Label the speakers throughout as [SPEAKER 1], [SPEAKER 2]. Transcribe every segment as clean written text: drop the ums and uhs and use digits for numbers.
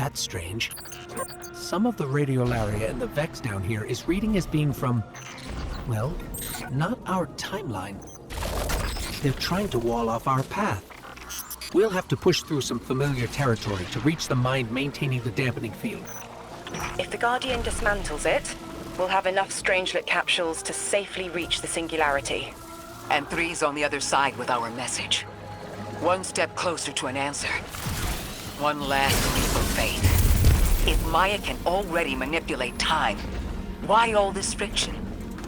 [SPEAKER 1] That's strange. Some of the radiolaria in the Vex down here is reading as being from, well, not our timeline. They're trying to wall off our path. We'll have to push through some familiar territory to reach the mine maintaining the dampening field.
[SPEAKER 2] If the Guardian dismantles it, we'll have enough Strangelet capsules to safely reach the Singularity.
[SPEAKER 3] And Three's on the other side with our message. One step closer to an answer. One last leap of faith. If Maya can already manipulate time, why all this friction?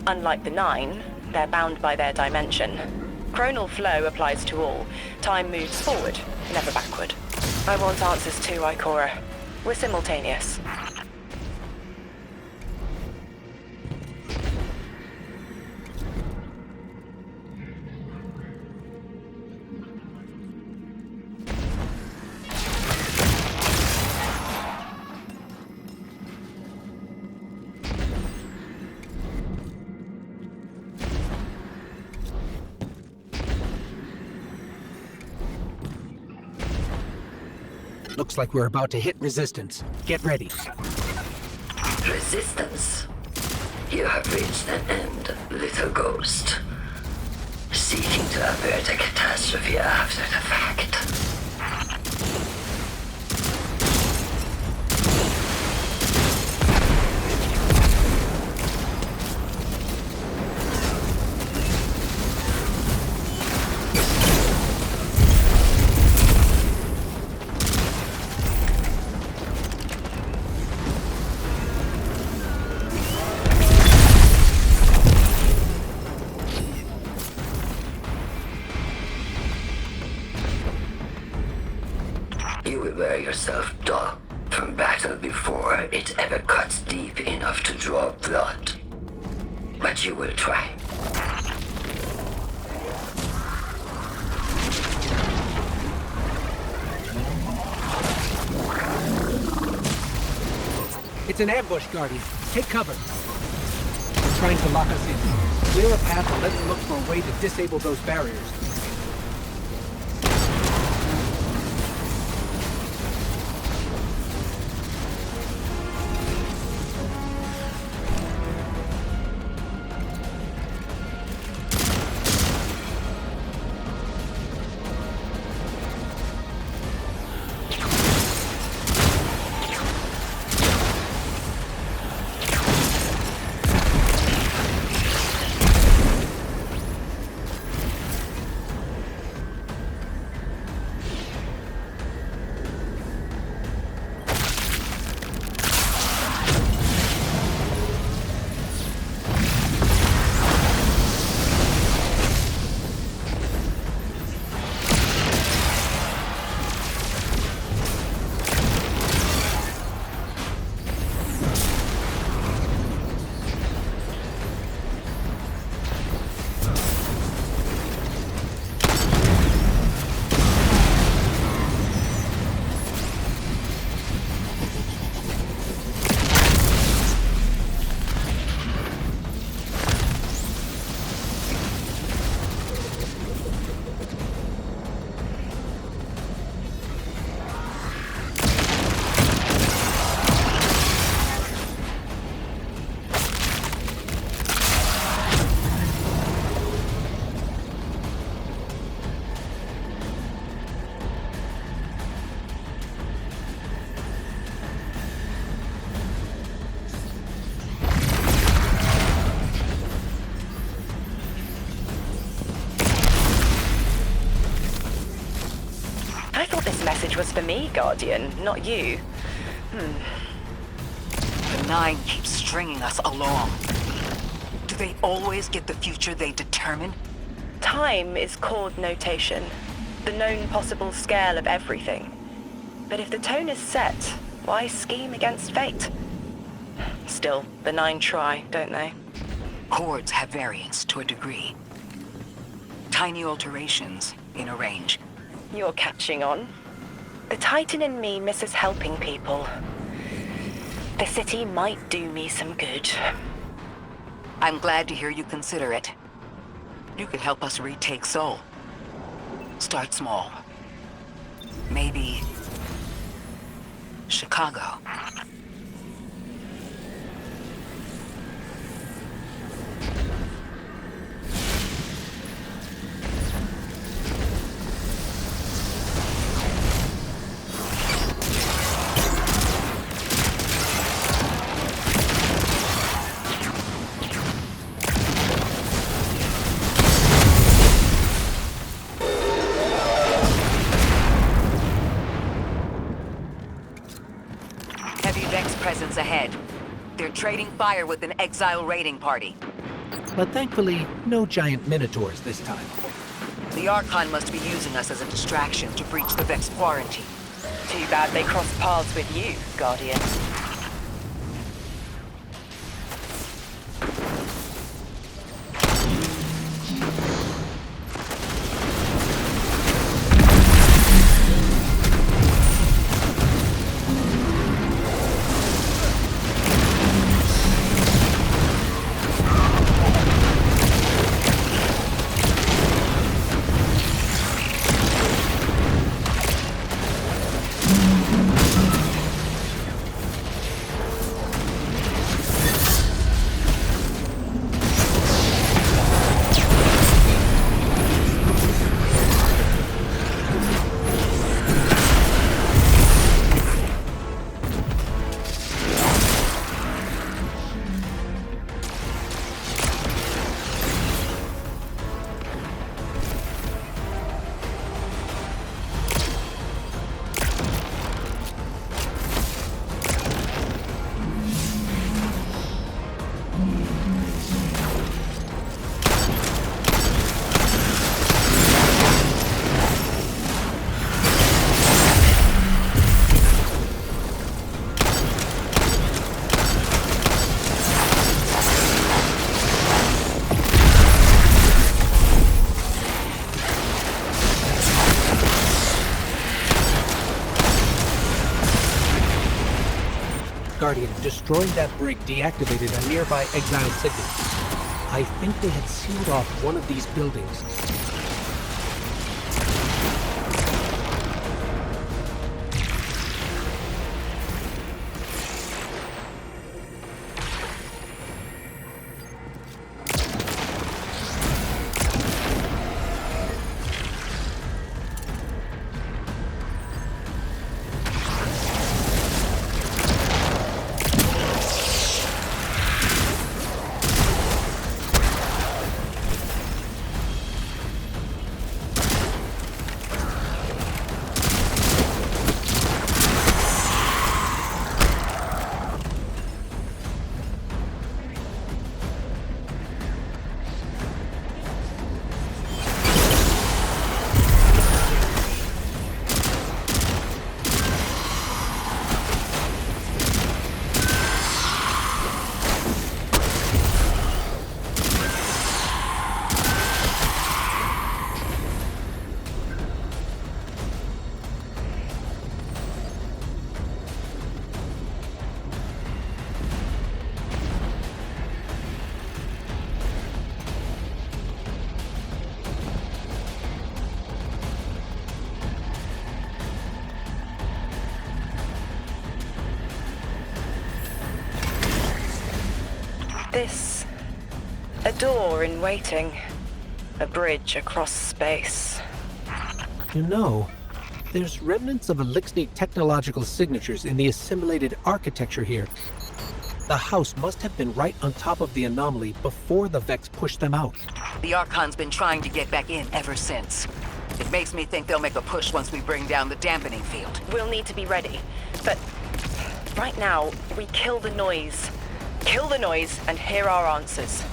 [SPEAKER 2] Unlike the Nine, they're bound by their dimension. Chronal flow applies to all. Time moves forward, never backward. I want answers too, Ikora. We're simultaneous.
[SPEAKER 1] Looks like we're about to hit resistance. Get ready.
[SPEAKER 4] Resistance? You have reached an end, little ghost. Seeking to avert a catastrophe after the fact. You will wear yourself dull from battle before it ever cuts deep enough to draw blood. But you will try.
[SPEAKER 1] It's an ambush, Guardian. Take cover. They're trying to lock us in. Clear a path and let them look for a way to disable those barriers.
[SPEAKER 2] Message was for me, Guardian, not you.
[SPEAKER 3] The Nine keeps stringing us along. Do they always get the future they determine?
[SPEAKER 2] Time is chord notation, the known possible scale of everything. But if the tone is set, why scheme against fate? Still, the Nine try, don't they?
[SPEAKER 3] Chords have variance to a degree. Tiny alterations in a range.
[SPEAKER 2] You're catching on. The Titan in me misses helping people. The city might do me some good.
[SPEAKER 3] I'm glad to hear you consider it. You could help us retake Sol. Start small. Maybe Chicago. Heavy Vex presence ahead. They're trading fire with an exile raiding party.
[SPEAKER 1] But thankfully, no giant minotaurs this time.
[SPEAKER 3] The Archon must be using us as a distraction to breach the Vex quarantine.
[SPEAKER 2] Too bad they crossed paths with you, Guardian.
[SPEAKER 1] Guardian, destroying that brig deactivated a nearby exile signal. I think they had sealed off one of these buildings.
[SPEAKER 2] This... a door in waiting. A bridge across space.
[SPEAKER 1] You know, there's remnants of Elixir technological signatures in the assimilated architecture here. The house must have been right on top of the anomaly before the Vex pushed them out.
[SPEAKER 3] The Archon's been trying to get back in ever since. It makes me think they'll make a push once we bring down the dampening field.
[SPEAKER 2] We'll need to be ready, but right now, we kill the noise. Kill the noise and hear our answers.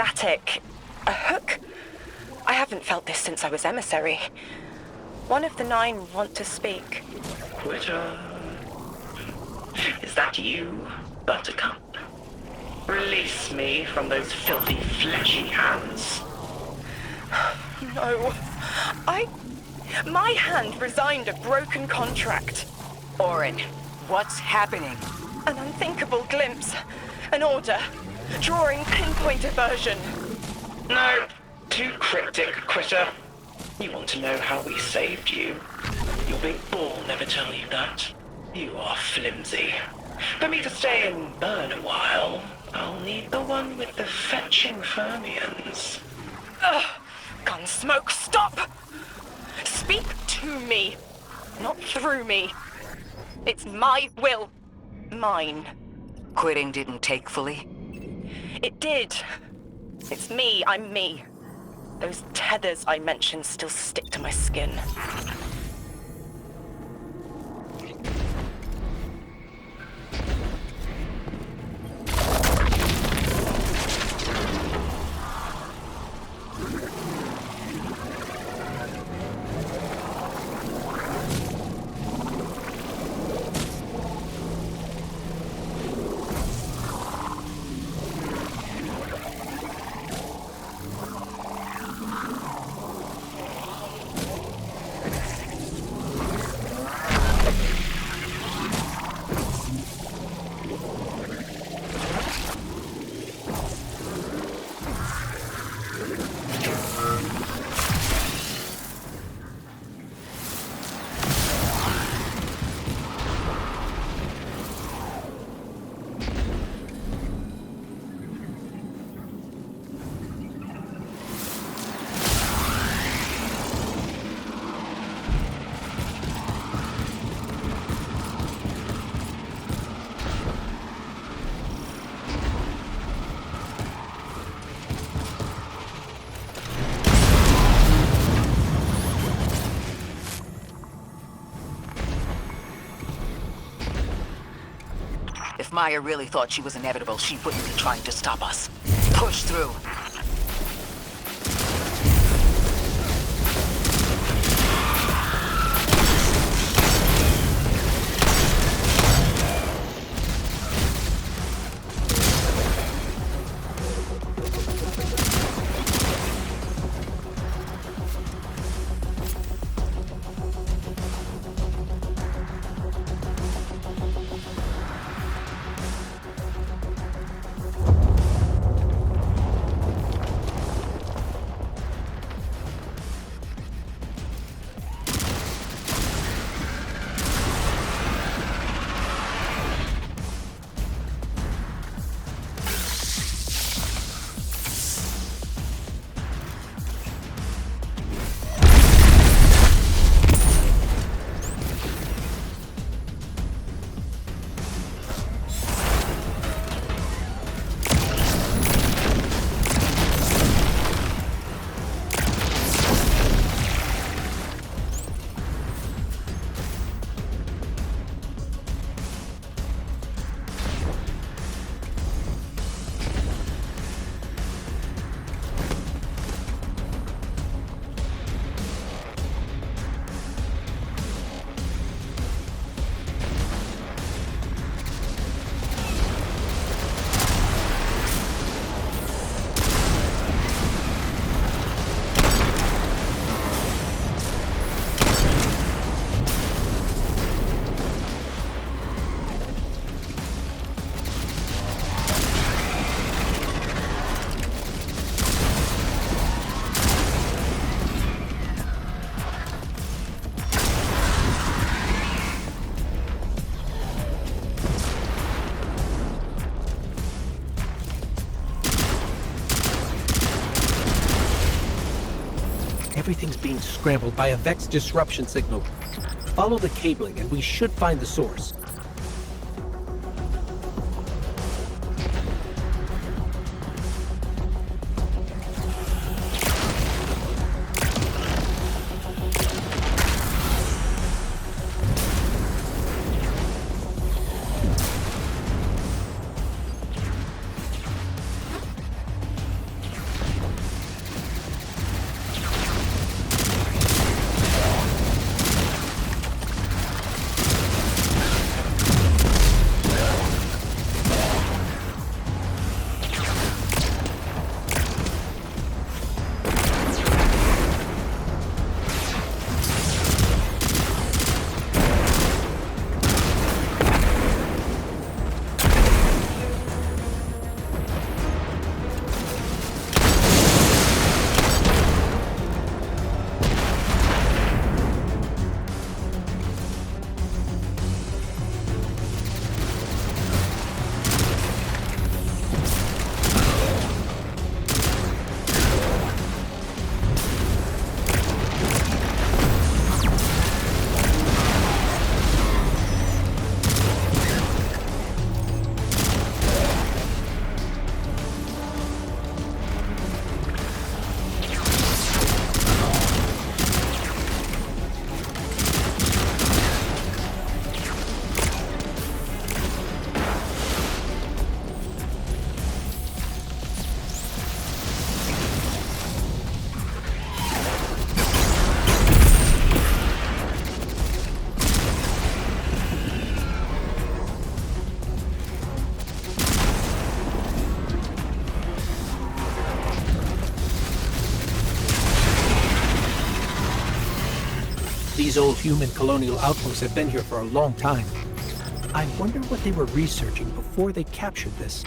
[SPEAKER 2] static. A hook? I haven't felt this since I was emissary. One of the 9 want to speak.
[SPEAKER 5] Quitter. Is that you, Buttercup? Release me from those filthy, fleshy hands.
[SPEAKER 2] No. My hand resigned a broken contract.
[SPEAKER 3] Orin, what's happening?
[SPEAKER 2] An unthinkable glimpse. An order. Drawing pinpoint aversion.
[SPEAKER 5] No, too cryptic, Quitter. You want to know how we saved you? Your big ball never tell you that. You are flimsy. For me to stay and burn a while, I'll need the one with the fetching fermions.
[SPEAKER 2] Ugh! Gunsmoke, stop! Speak to me, not through me. It's my will. Mine.
[SPEAKER 3] Quitting didn't take fully?
[SPEAKER 2] It did. It's me, I'm me. Those tethers I mentioned still stick to my skin.
[SPEAKER 3] If Maya really thought she was inevitable, she wouldn't be trying to stop us. Push through.
[SPEAKER 1] Everything's being scrambled by a Vex disruption signal. Follow the cabling and we should find the source. These old human colonial outposts have been here for a long time. I wonder what they were researching before they captured this.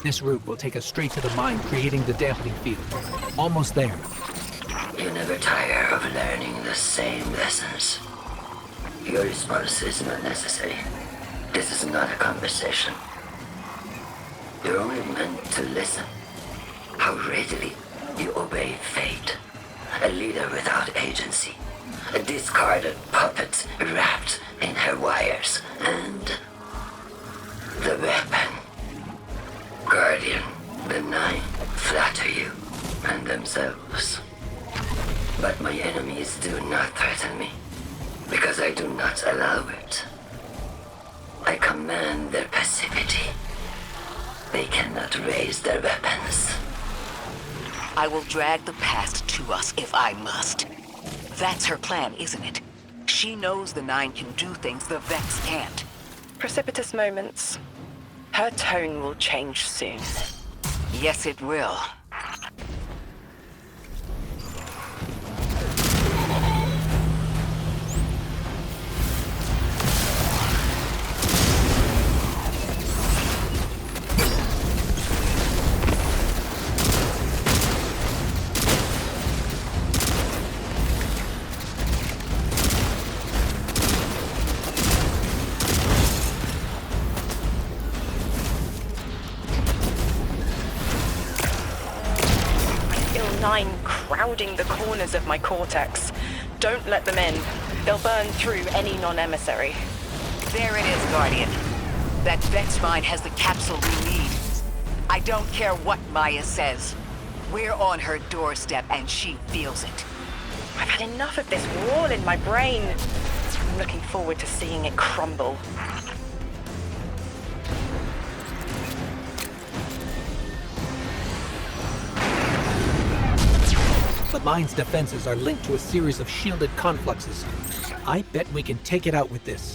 [SPEAKER 1] This route will take us straight to the mine, creating the dampening field. Almost there.
[SPEAKER 4] You never tire of learning the same lessons. Your response is not necessary. This is not a conversation. You're only meant to listen. How readily you obey fate. A leader without agency. A discarded puppet wrapped in her wires. And the weapon. Guardian, the Nine flatter you and themselves. But my enemies do not threaten me, because I do not allow it. I command their passivity. They cannot raise their weapons.
[SPEAKER 3] I will drag the past to us if I must. That's her plan, isn't it? She knows the Nine can do things the Vex can't.
[SPEAKER 2] Precipitous moments. Her tone will change soon.
[SPEAKER 3] Yes, it will.
[SPEAKER 2] Nine crowding the corners of my cortex. Don't let them in. They'll burn through any non-emissary.
[SPEAKER 3] There it is, Guardian. That Vex mine has the capsule we need. I don't care what Maya says. We're on her doorstep and she feels it.
[SPEAKER 2] I've had enough of this wall in my brain. I'm looking forward to seeing it crumble.
[SPEAKER 1] The mine's defenses are linked to a series of shielded confluxes. I bet we can take it out with this.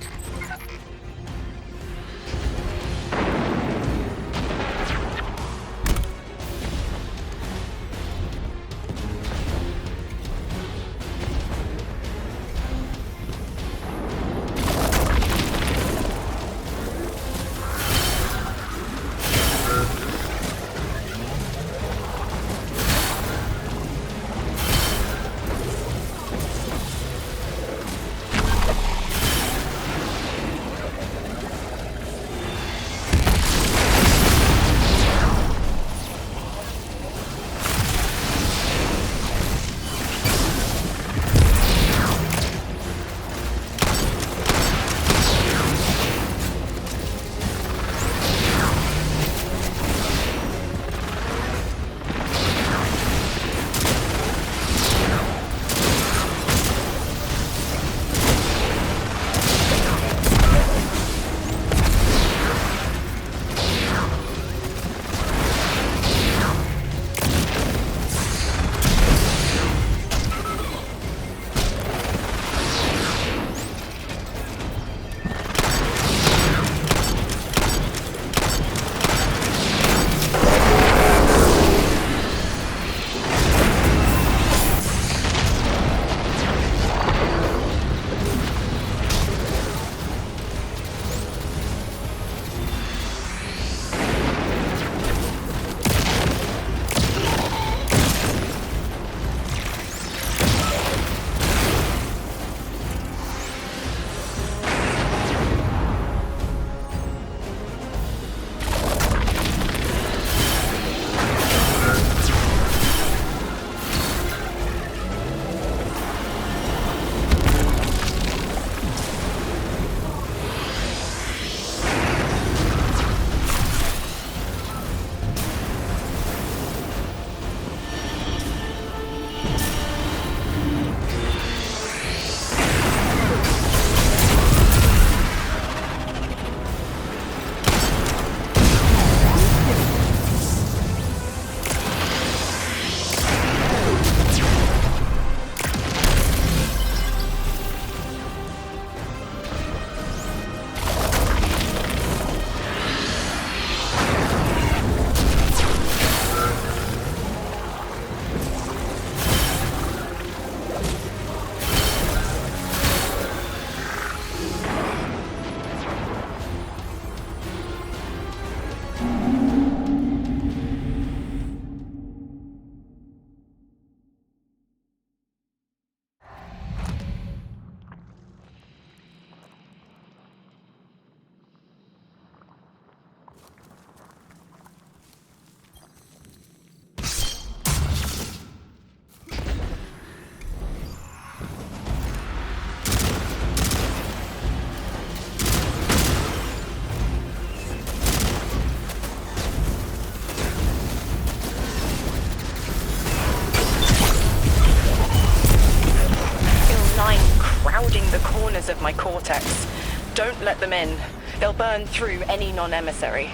[SPEAKER 2] corners of my cortex. Don't let them in. They'll burn through any non-emissary.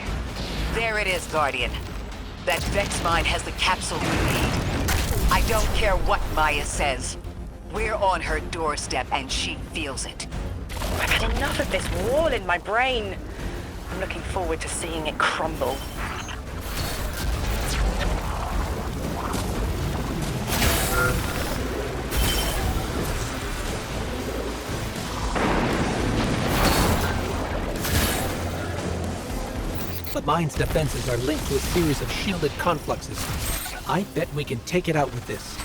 [SPEAKER 3] There it is, Guardian. That Vex mine has the capsule we need. I don't care what Maya says. We're on her doorstep and she feels it.
[SPEAKER 2] I've had enough of this wall in my brain. I'm looking forward to seeing it crumble.
[SPEAKER 1] The mine's defenses are linked to a series of shielded confluxes. I bet we can take it out with this.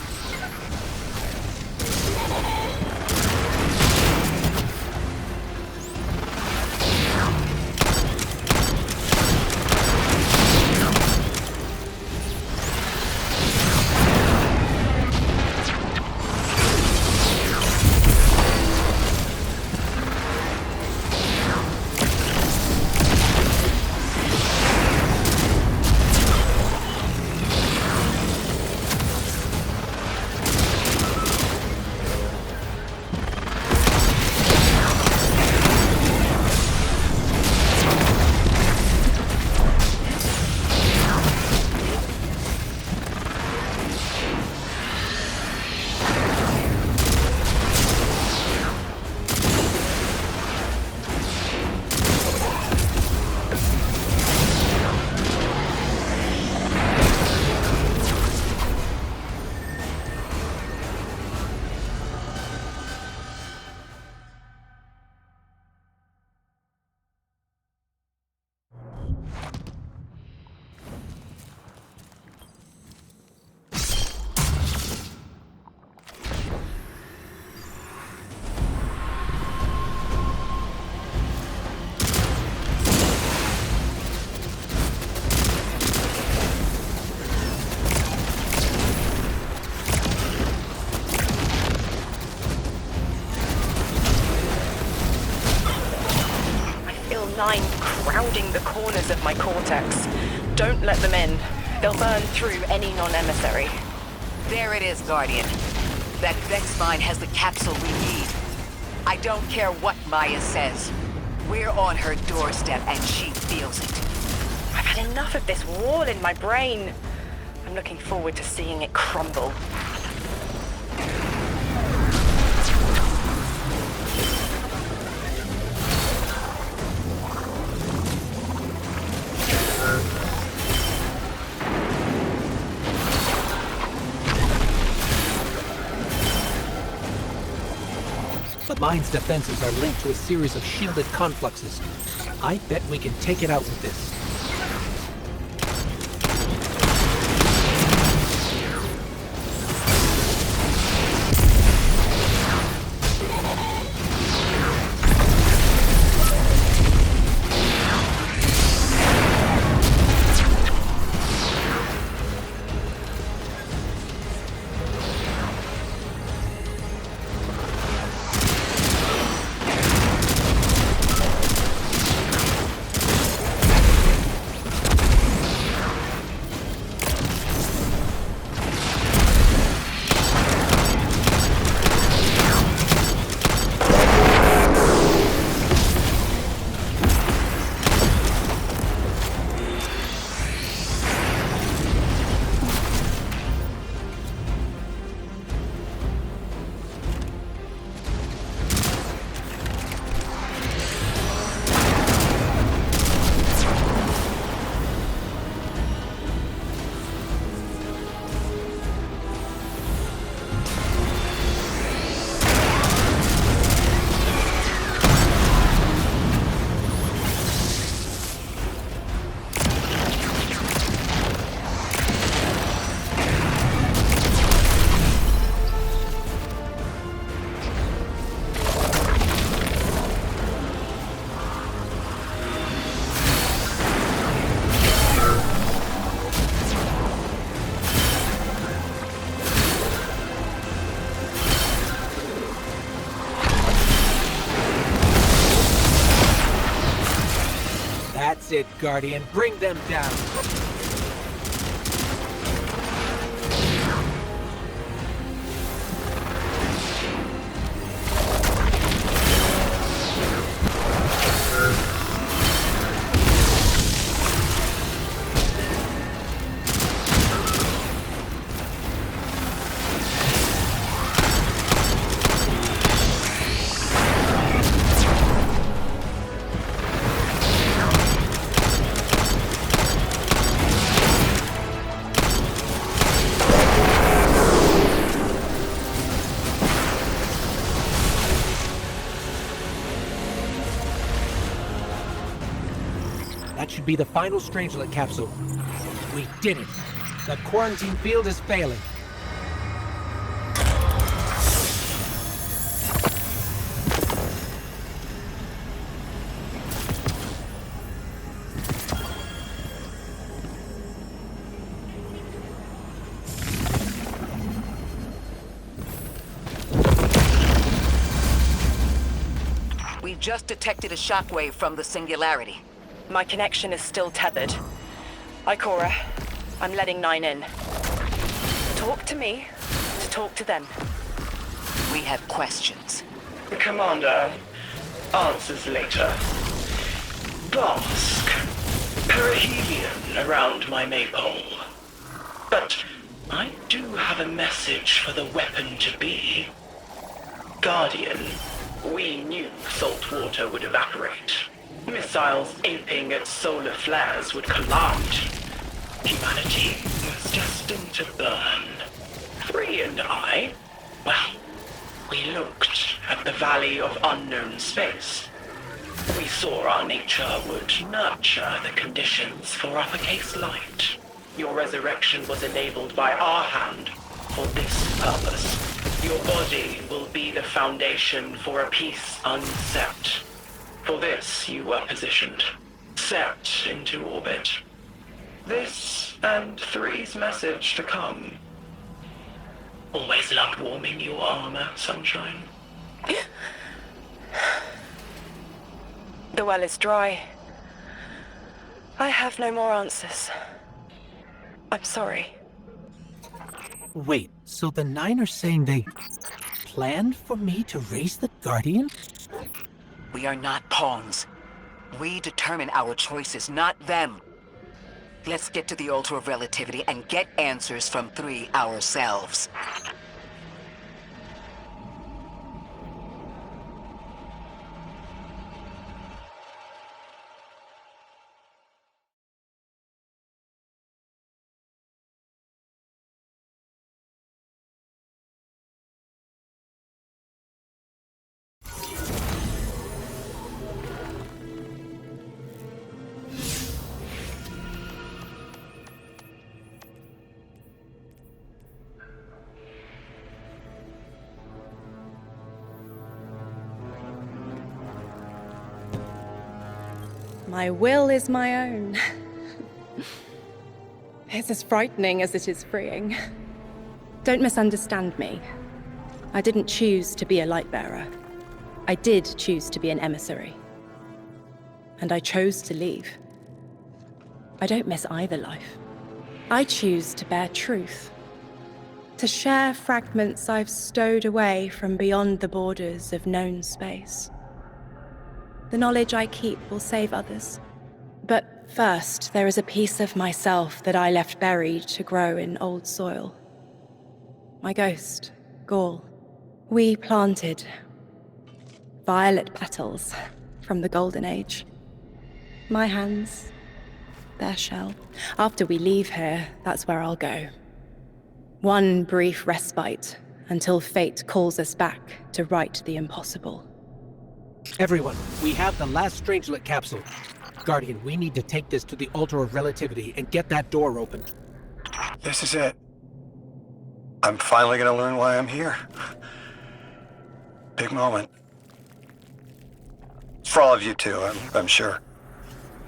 [SPEAKER 2] Nine crowding the corners of my cortex. Don't let them in. They'll burn through any non-emissary.
[SPEAKER 3] There it is, Guardian. That Vex mine has the capsule we need. I don't care what Maya says. We're on her doorstep and she feels it.
[SPEAKER 2] I've had enough of this wall in my brain. I'm looking forward to seeing it crumble.
[SPEAKER 1] The mine's defenses are linked to a series of shielded confluxes. I bet we can take it out with this. That's it, Guardian. Bring them down. That should be the final Strangelet capsule. We did it. The quarantine field is failing.
[SPEAKER 3] We just detected a shockwave from the Singularity.
[SPEAKER 2] My connection is still tethered. Ikora, I'm letting 9 in. Talk to me to talk to them.
[SPEAKER 3] We have questions.
[SPEAKER 5] Commander, answers later. Bask. Perihelion around my maypole. But I do have a message for the weapon-to-be. Guardian, we knew salt water would evaporate. Missiles aping at solar flares would collide. Humanity was destined to burn. Three and I, well, we looked at the Valley of Unknown Space. We saw our nature would nurture the conditions for uppercase light. Your resurrection was enabled by our hand for this purpose. Your body will be the foundation for a peace unset. For this you were positioned, set into orbit. This and 3's message to come. Always loved warming your armor, Sunshine.
[SPEAKER 2] The well is dry. I have no more answers. I'm sorry.
[SPEAKER 1] Wait, so the 9 are saying they planned for me to raise the Guardian?
[SPEAKER 3] We are not pawns. We determine our choices, not them. Let's get to the Altar of Relativity and get answers from 3 ourselves.
[SPEAKER 6] My will is my own. It's as frightening as it is freeing. Don't misunderstand me. I didn't choose to be a Lightbearer. I did choose to be an emissary. And I chose to leave. I don't miss either life. I choose to bear truth. To share fragments I've stowed away from beyond the borders of known space. The knowledge I keep will save others. But first, there is a piece of myself that I left buried to grow in old soil. My ghost, Gaul. We planted violet petals from the Golden Age. My hands, their shell. After we leave here, that's where I'll go. One brief respite until fate calls us back to right the impossible.
[SPEAKER 1] Everyone, we have the last Strangelet capsule. Guardian, we need to take this to the Altar of Relativity and get that door opened.
[SPEAKER 7] This is it. I'm finally gonna learn why I'm here. Big moment. For all of you too, I'm sure.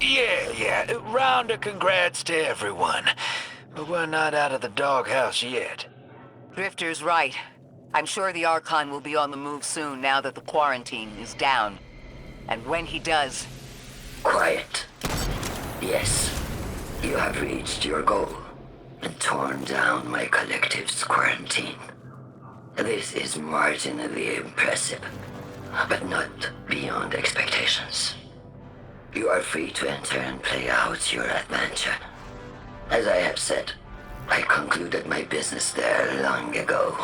[SPEAKER 8] Yeah. Round of congrats to everyone. But we're not out of the doghouse yet.
[SPEAKER 3] Drifter's right. I'm sure the Archon will be on the move soon now that the quarantine is down. And when he does...
[SPEAKER 4] Quiet. Yes, you have reached your goal and torn down my collective's quarantine. This is marginally impressive, but not beyond expectations. You are free to enter and play out your adventure. As I have said, I concluded my business there long ago.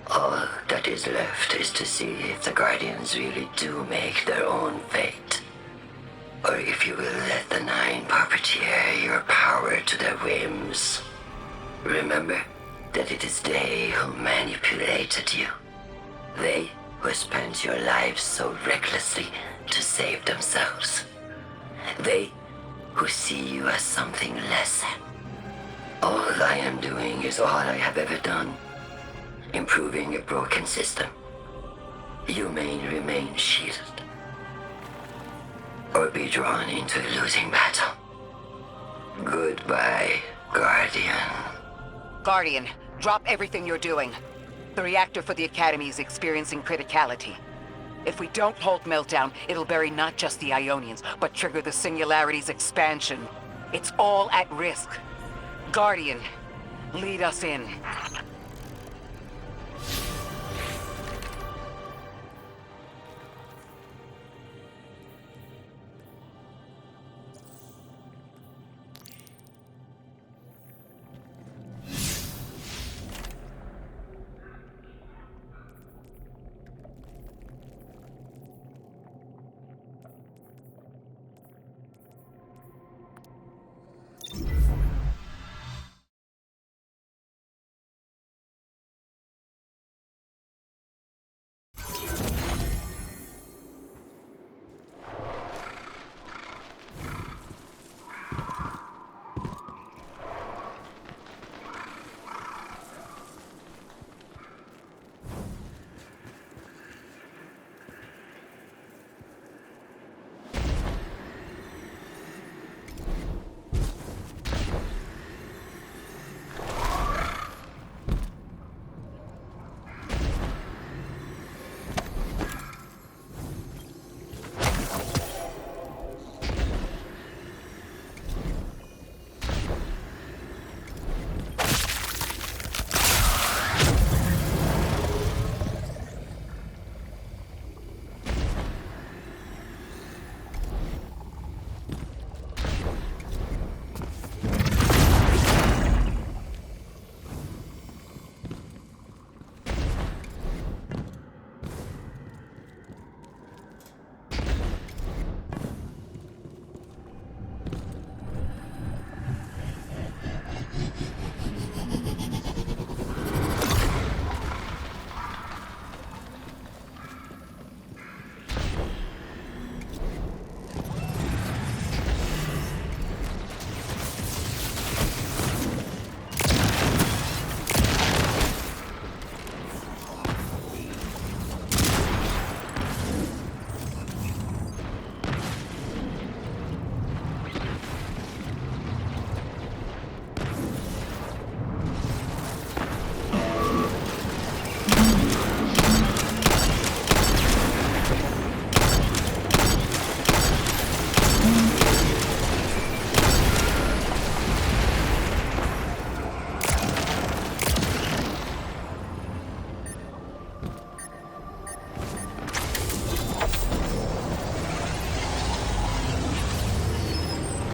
[SPEAKER 4] All that is left is to see if the Guardians really do make their own fate. Or if you will let the 9 puppeteer your power to their whims. Remember that it is they who manipulated you. They who spent your lives so recklessly to save themselves. They who see you as something less than. All I am doing is all I have ever done. Improving a broken system. You may remain shielded. Or be drawn into a losing battle. Goodbye, Guardian.
[SPEAKER 3] Guardian, drop everything you're doing. The reactor for the Academy is experiencing criticality. If we don't hold Meltdown, it'll bury not just the Ionians, but trigger the Singularity's expansion. It's all at risk. Guardian, lead us in.